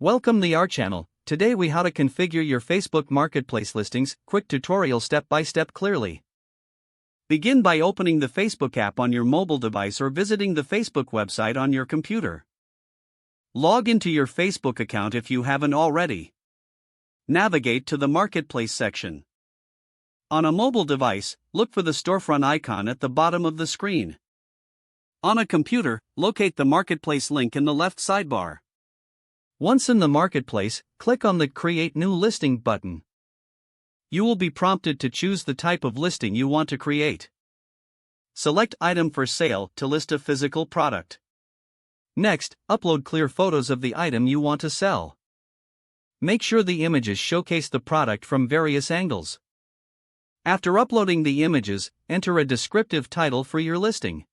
Welcome to our channel. Today we how to configure your Facebook Marketplace listings, quick tutorial step by step clearly. Begin by opening the Facebook app on your mobile device or visiting the Facebook website on your computer. Log into your Facebook account if you haven't already. Navigate to the Marketplace section. On a mobile device, look for the storefront icon at the bottom of the screen. On a computer, locate the Marketplace link in the left sidebar. Once in the Marketplace, click on the Create New Listing button. You will be prompted to choose the type of listing you want to create. Select Item for Sale to list a physical product. Next, upload clear photos of the item you want to sell. Make sure the images showcase the product from various angles. After uploading the images, enter a descriptive title for your listing.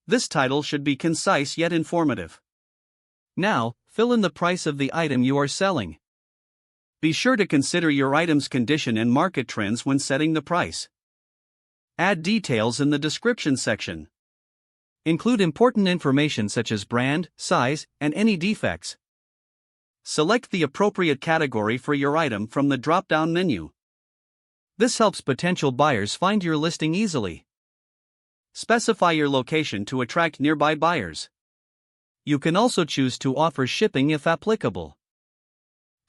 This title should be concise yet informative. Now, fill in the price of the item you are selling. Be sure to consider your item's condition and market trends when setting the price. Add details in the description section. Include important information such as brand, size, and any defects. Select the appropriate category for your item from the drop-down menu. This helps potential buyers find your listing easily. Specify your location to attract nearby buyers. You can also choose to offer shipping if applicable.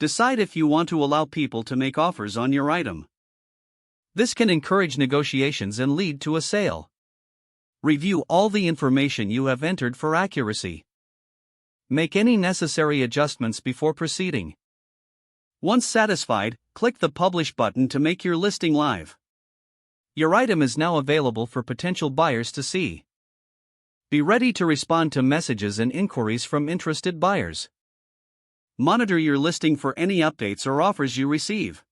Decide if you want to allow people to make offers on your item. This can encourage negotiations and lead to a sale. Review all the information you have entered for accuracy. Make any necessary adjustments before proceeding. Once satisfied, click the Publish button to make your listing live. Your item is now available for potential buyers to see. Be ready to respond to messages and inquiries from interested buyers. Monitor your listing for any updates or offers you receive.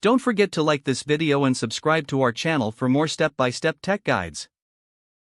Don't forget to like this video and subscribe to our channel for more step-by-step tech guides.